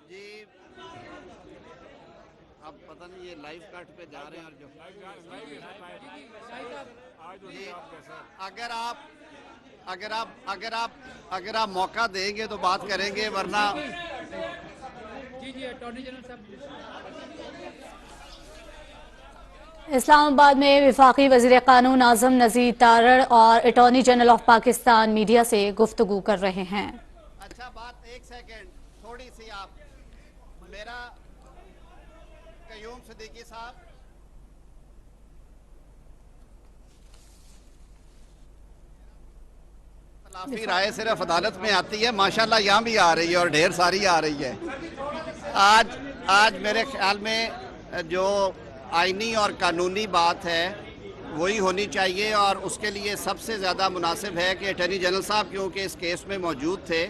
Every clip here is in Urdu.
جی اب پتہ نہیں یہ لائیو کٹ پہ جا رہے ہیں اور جو اگر آپ موقع دیں گے تو بات کریں گے، ورنہ اٹارنی جنرل صاحب اسلام آباد میں وفاقی وزیر قانون اعظم نذیر تارڑ اور attorney general of Pakistan media سے گفتگو کر رہے ہیں۔ اچھا بات ایک سیکنڈ تھوڑی سی، آپ میرا قیوم صدیقی صاحب اختلافی رائے صرف عدالت میں آتی ہے، ماشاءاللہ یہاں بھی آ رہی ہے اور ڈھیر ساری آ رہی ہے۔ آج میرے خیال میں جو آئینی اور قانونی بات ہے وہی ہونی چاہیے، اور اس کے لیے سب سے زیادہ مناسب ہے کہ اٹارنی جنرل صاحب کیونکہ اس کیس میں موجود تھے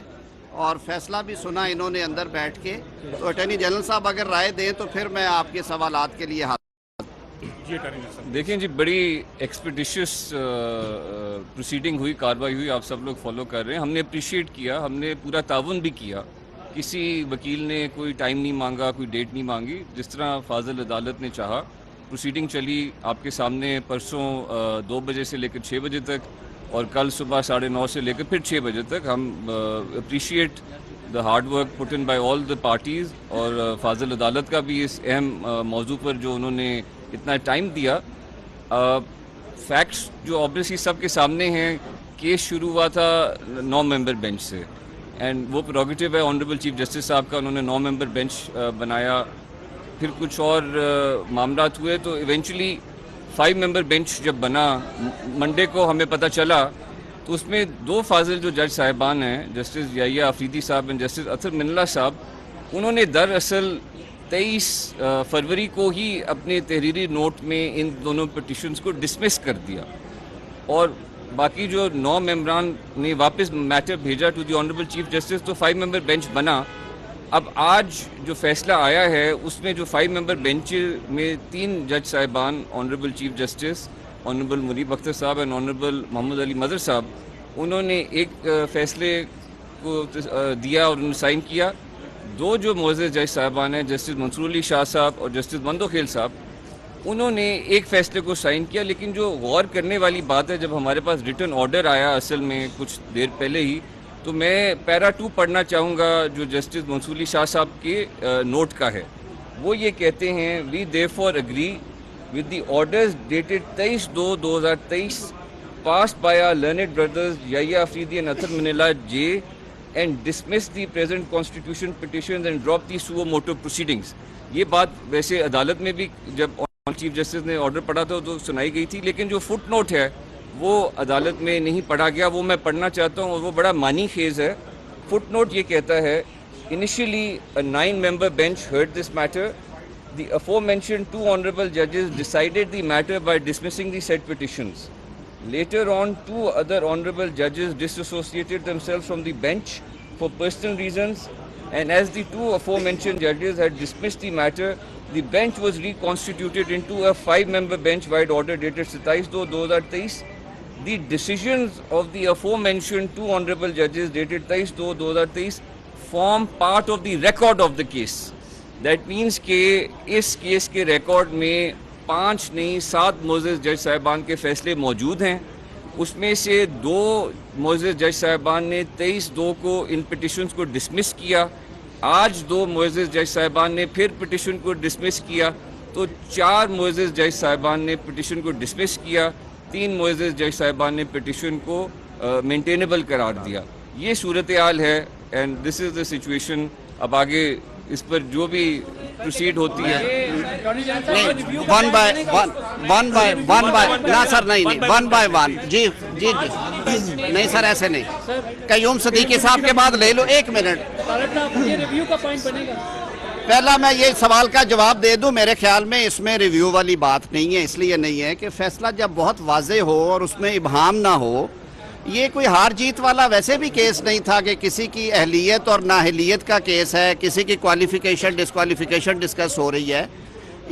اور فیصلہ بھی سنا انہوں نے اندر بیٹھ کے، تو اٹارنی جنرل صاحب اگر رائے دیں تو پھر میں آپ کے سوالات کے لیے دیکھیں جی، بڑی ایکسپیڈیشس پروسیڈنگ ہوئی، کارروائی ہوئی، آپ سب لوگ فالو کر رہے ہیں۔ ہم نے اپریشیٹ کیا، ہم نے پورا تعاون بھی کیا، کسی وکیل نے کوئی ٹائم نہیں مانگا، کوئی ڈیٹ نہیں مانگی، جس طرح فاضل عدالت نے چاہا پروسیڈنگ چلی آپ کے سامنے پرسوں 2 بجے سے لے کر 6 بجے تک، اور کل صبح 9:30 سے لے کر پھر 6 بجے تک۔ ہم appreciate the hard work put in by all the parties, اور فاضل عدالت کا بھی اس اہم موضوع پر جو انہوں نے اتنا ٹائم دیا۔ فیکٹس جو آبویسلی سب کے سامنے ہیں، کیس شروع ہوا تھا 9 ممبر بینچ سے، اینڈ وہ پروگیٹو ہے آنریبل چیف جسٹس صاحب کا، انہوں نے 9 ممبر بینچ بنایا، پھر کچھ اور معاملات ہوئے تو ایونچولی 5 ممبر بینچ جب بنا منڈے کو ہمیں پتہ چلا، تو اس میں 2 فاضل جو جج صاحبان ہیں، جسٹس یحییٰ آفریدی صاحب اور جسٹس اطہر من اللہ صاحب، انہوں نے دراصل 23 فروری کو ہی اپنے تحریری نوٹ میں ان دونوں پٹیشنز کو ڈسمس کر دیا، اور باقی جو 9 ممبران نے واپس میٹر بھیجا to the honourable chief justice, تو 5 ممبر بینچ بنا۔ اب آج جو فیصلہ آیا ہے اس میں جو 5 ممبر بینچ میں 3 جج صاحبان، آنریبل چیف جسٹس آنریبل منیب اختر صاحب اور آنریبل محمد علی مظہر صاحب، انہوں نے ایک فیصلے کو دیا اور انہوں نے سائن کیا۔ 2 جو معزز جج صاحبان ہیں، جسٹس منصور علی شاہ صاحب اور جسٹس مندوخیل صاحب، انہوں نے ایک فیصلے کو سائن کیا۔ لیکن جو غور کرنے والی بات ہے، جب ہمارے پاس ریٹن آرڈر آیا اصل میں کچھ دیر پہلے ہی، تو میں پیرا 2 پڑھنا چاہوں گا جو جسٹس منصور علی شاہ صاحب کے نوٹ کا ہے۔ وہ یہ کہتے ہیں، وی therefore agree with the orders dated 23/2/2023 passed by our learned brothers Yahya Afridi and Athar Manila J, and dismiss the present constitution petitions and drop the suo motu proceedings۔ یہ بات ویسے عدالت میں بھی جب چیف جسٹس نے آرڈر پڑھا تھا تو سنائی گئی تھی، لیکن جو فٹ نوٹ ہے وہ عدالت میں نہیں پڑھا گیا، وہ میں پڑھنا چاہتا ہوں، اور وہ بڑا معنی خیز ہے۔ فٹ نوٹ یہ کہتا ہے، initially a 9-member bench heard this matter. The aforementioned 2 honorable judges decided the matter by dismissing the said petitions. Later on, 2 other honorable judges disassociated themselves from the bench for personal reasons, and as the 2 aforementioned judges had dismissed the matter, the bench was reconstituted into a 5-member bench by order dated 27/2/2023. The decisions of the aforementioned 2 honorable judges dated 23/2/2023 form part of the record of the case. That means کہ اس کیس کے ریکارڈ میں 5 نہیں 7 معزز جج صاحبان کے فیصلے موجود ہیں۔ اس میں سے 2 معزز جج صاحبان نے 23/2 کو ان پٹیشنز کو ڈسمس کیا، آج 2 معزز جج صاحبان نے پھر پٹیشن کو ڈسمس کیا، تو 4 معزز جج صاحبان نے پٹیشن کو ڈسمس کیا، 3 معزز جج صاحبان نے پٹیشن کو مینٹینیبل قرار دیا۔ یہ صورتحال ہے، and this is the situation. اب آگے اس پر جو بھی پروسیڈ ہوتی ہے، ون بائی ون جی نہیں سر، ایسے نہیں، قیوم صدیقی صاحب کے بعد لے لو 1 منٹ۔ پہلا میں یہ سوال کا جواب دے دوں، میرے خیال میں اس میں ریویو والی بات نہیں ہے، اس لیے نہیں ہے کہ فیصلہ جب بہت واضح ہو اور اس میں ابہام نہ ہو، یہ کوئی ہار جیت والا ویسے بھی کیس نہیں تھا کہ کسی کی اہلیت اور نااہلیت کا کیس ہے، کسی کی کوالیفیکیشن ڈسکوالیفیکیشن ڈسکس ہو رہی ہے۔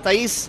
23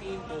3-2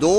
2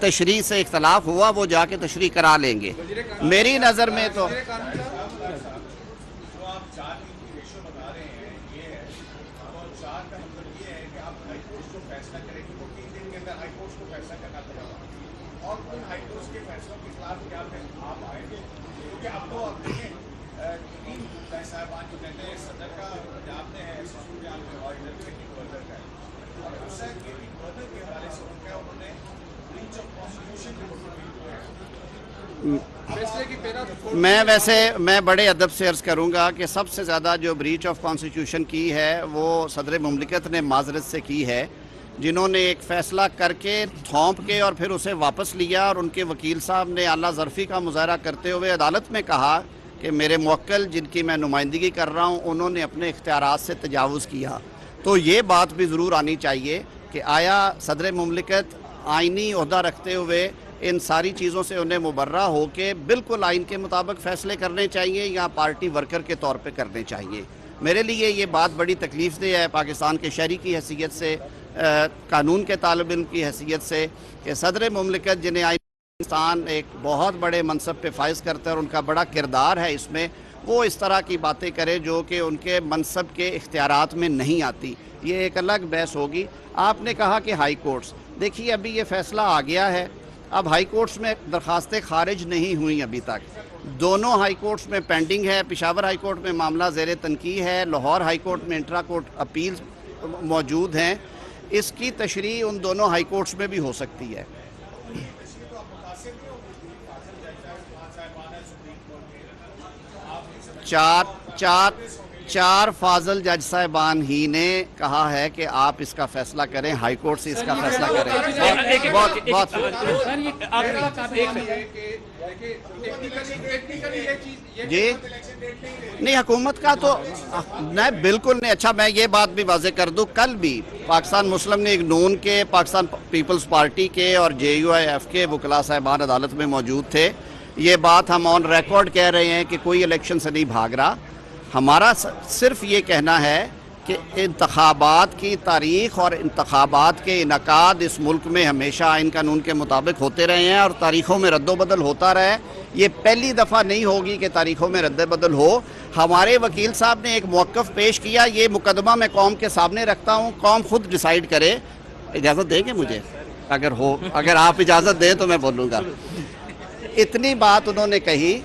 تشریح سے اختلاف ہوا وہ جا کے تشریح کرا لیں گے. میری نظر میں تو میں بڑے ادب سے عرض کروں گا کہ سب سے زیادہ جو بریچ آف کانسٹیٹیوشن کی ہے وہ صدر مملکت نے معذرت سے کی ہے، جنہوں نے ایک فیصلہ کر کے تھوپ کے اور پھر اسے واپس لیا، اور ان کے وکیل صاحب نے اعلیٰ ظرفی کا مظاہرہ کرتے ہوئے عدالت میں کہا کہ میرے موکل جن کی میں نمائندگی کر رہا ہوں انہوں نے اپنے اختیارات سے تجاوز کیا. تو یہ بات بھی ضرور آنی چاہیے کہ آیا صدر مملکت آئینی عہدہ رکھتے ہوئے ان ساری چیزوں سے انہیں مبرہ ہو کے بالکل آئین کے مطابق فیصلے کرنے چاہیے یا پارٹی ورکر کے طور پہ کرنے چاہیے. میرے لیے یہ بات بڑی تکلیف دہ ہے پاکستان کے شہری کی حیثیت سے، قانون کے طالب علم کی حیثیت سے، کہ صدر مملکت جنہیں پاکستان ایک بہت بڑے منصب پہ فائز کرتا ہے اور ان کا بڑا کردار ہے اس میں، وہ اس طرح کی باتیں کرے جو کہ ان کے منصب کے اختیارات میں نہیں آتی. یہ ایک الگ بحث ہوگی. آپ نے کہا کہ ہائی کورٹس، دیکھیے ابھی یہ فیصلہ آ گیا ہے، اب ہائی کورٹس میں درخواستیں خارج نہیں ہوئیں ابھی تک، دونوں ہائی کورٹس میں پینڈنگ ہے. پشاور ہائی کورٹ میں معاملہ زیر تنقیح ہے، لاہور ہائی کورٹ میں انٹرا کورٹ اپیلز موجود ہیں. اس کی تشریح ان دونوں ہائی کورٹس میں بھی ہو سکتی ہے. چار فاضل جج صاحبان ہی نے کہا ہے کہ آپ اس کا فیصلہ کریں، ہائی کورٹ سے اس کا فیصلہ کریں. جی نہیں، حکومت کا تو نہیں، بالکل نہیں. اچھا میں یہ بات بھی واضح کر دوں، کل بھی پاکستان مسلم لیگ نون کے، پاکستان پیپلز پارٹی کے اور JUIF کے وکلاء صاحبان عدالت میں موجود تھے. یہ بات ہم آن ریکارڈ کہہ رہے ہیں کہ کوئی الیکشن سے نہیں بھاگ رہا. ہمارا صرف یہ کہنا ہے کہ انتخابات کی تاریخ اور انتخابات کے انعقاد اس ملک میں ہمیشہ آئین قانون کے مطابق ہوتے رہے ہیں اور تاریخوں میں رد و بدل ہوتا رہا ہے. یہ پہلی دفعہ نہیں ہوگی کہ تاریخوں میں رد و بدل ہو. ہمارے وکیل صاحب نے ایک موقف پیش کیا، یہ مقدمہ میں قوم کے سامنے رکھتا ہوں، قوم خود ڈیسائیڈ کرے. اجازت دیں گے مجھے؟ اگر آپ اجازت دیں تو میں بولوں گا. اتنی بات انہوں نے کہی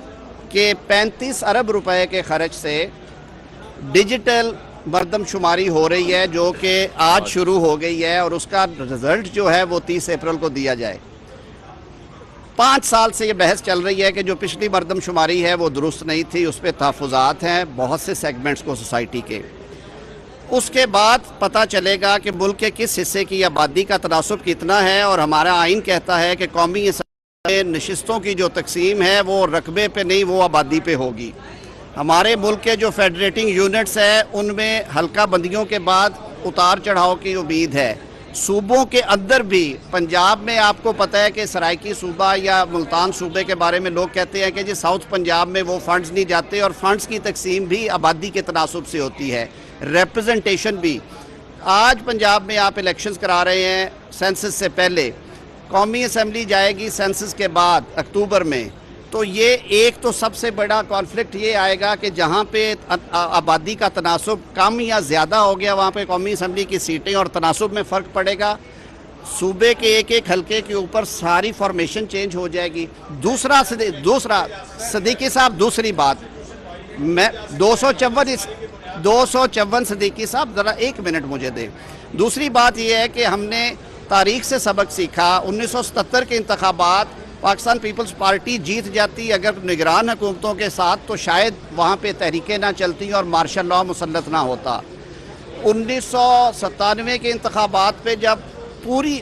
کہ 35 ارب روپے کے خرچ سے ڈیجیٹل مردم شماری ہو رہی ہے جو کہ آج شروع ہو گئی ہے، اور اس کا رزلٹ جو ہے وہ 30 اپریل کو دیا جائے. 5 سال سے یہ بحث چل رہی ہے کہ جو پچھلی مردم شماری ہے وہ درست نہیں تھی، اس پہ تحفظات ہیں بہت سے سیگمنٹس کو سوسائٹی کے. اس کے بعد پتہ چلے گا کہ ملک کے کس حصے کی آبادی کا تناسب کتنا ہے، اور ہمارا آئین کہتا ہے کہ قومی نشستوں کی جو تقسیم ہے وہ رقبے پہ نہیں، وہ آبادی پہ ہوگی. ہمارے ملک کے جو فیڈریٹنگ یونٹس ہیں ان میں حلقہ بندیوں کے بعد اتار چڑھاؤ کی امید ہے. صوبوں کے اندر بھی پنجاب میں آپ کو پتہ ہے کہ سرائکی صوبہ یا ملتان صوبے کے بارے میں لوگ کہتے ہیں کہ جی ساؤتھ پنجاب میں وہ فنڈز نہیں جاتے، اور فنڈز کی تقسیم بھی آبادی کے تناسب سے ہوتی ہے، ریپرزنٹیشن بھی. آج پنجاب میں آپ الیکشنز کرا رہے ہیں سینسس سے پہلے، قومی اسمبلی جائے گی سینسس کے بعد اکتوبر میں. تو یہ ایک تو سب سے بڑا کانفلکٹ یہ آئے گا کہ جہاں پہ آبادی کا تناسب کم یا زیادہ ہو گیا وہاں پہ قومی اسمبلی کی سیٹیں اور تناسب میں فرق پڑے گا. صوبے کے ایک ایک حلقے کے اوپر ساری فارمیشن چینج ہو جائے گی. دوسرا صدیقی صاحب، دوسری بات میں 254 صدیقی صاحب ذرا 1 منٹ مجھے دیں. دوسری بات یہ ہے کہ ہم نے تاریخ سے سبق سیکھا. 1977 کے انتخابات پاکستان پیپلز پارٹی جیت جاتی اگر نگران حکومتوں کے ساتھ تو شاید وہاں پہ تحریکیں نہ چلتی اور مارشل لاء مسلط نہ ہوتا. 1997 کے انتخابات پہ جب پوری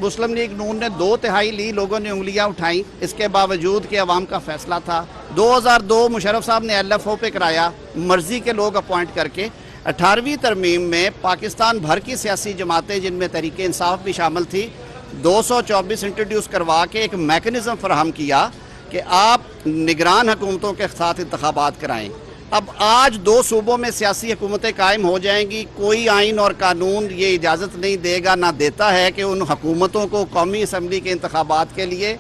مسلم لیگ نون نے 2/3 لی، لوگوں نے انگلیاں اٹھائیں، اس کے باوجود کہ عوام کا فیصلہ تھا. 2002 مشرف صاحب نے LFO پہ کرایا، مرضی کے لوگ اپوائنٹ کر کے. 18ویں ترمیم میں پاکستان بھر کی سیاسی جماعتیں جن میں تحریک انصاف بھی شامل تھی 224 انٹروڈیوس کروا کے ایک میکنزم فراہم کیا کہ آپ نگران حکومتوں کے ساتھ انتخابات کرائیں. اب آج 2 صوبوں میں سیاسی حکومتیں قائم ہو جائیں گی. کوئی آئین اور قانون یہ اجازت نہیں دے گا، نہ دیتا ہے کہ ان حکومتوں کو قومی اسمبلی کے انتخابات کے لیے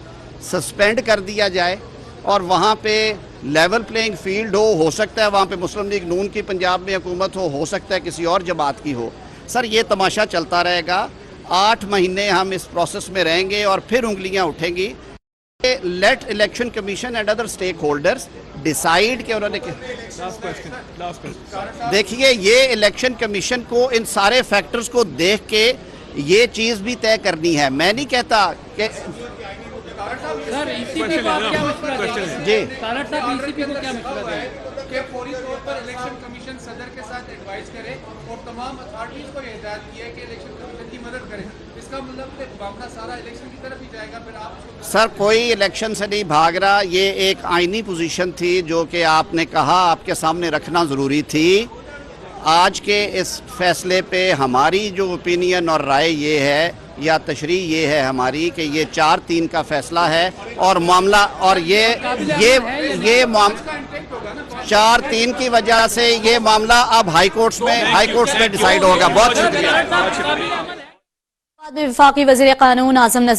سسپینڈ کر دیا جائے اور وہاں پہ لیول پلینگ فیلڈ ہو سکتا ہے وہاں پہ مسلم لیگ نون کی پنجاب میں حکومت ہو سکتا ہے کسی اور جماعت کی ہو. سر یہ تماشا چلتا رہے گا. 8 مہینے ہم اس پروسیس میں رہیں گے اور پھر انگلیاں اٹھیں گی. Let election commission and other stakeholders decide کہ انہوں نے دیکھیے یہ الیکشن کمیشن کو ان سارے فیکٹرز کو دیکھ کے یہ چیز بھی طے کرنی ہے. میں نہیں کہتا کہ سر ای سی پی کو آپ کیا مشورہ دیں گے؟ جی تارڑ صاحب ای سی پی کو کیا مشورہ دیں گے؟ کہ فوری طور پر الیکشن کمیشن صدر کے ساتھ ایڈوائز کرے اور تمام اتھارٹیز کو یہ ہدایت کی ہے کہ الیکشن کمیشن کی مدد کرے. اس کا مطلب کہ معاملہ سارا الیکشن کی طرف ہی جائے گا. پھر آپ سر کوئی الیکشن سے نہیں بھاگ رہا. یہ ایک آئینی پوزیشن تھی جو کہ آپ نے کہا آپ کے سامنے رکھنا ضروری تھی. آج کے اس فیصلے پہ ہماری جو اوپینین اور رائے یہ ہے یا تشریح یہ ہے ہماری کہ یہ 4-3 کا فیصلہ ہے اور معاملہ اور یہ 4-3 کی وجہ سے یہ معاملہ اب ہائی کورٹس میں ڈیسائیڈ ہوگا. بہت شکریہ. بعد میں وفاقی وزیر قانون اعظم نذیر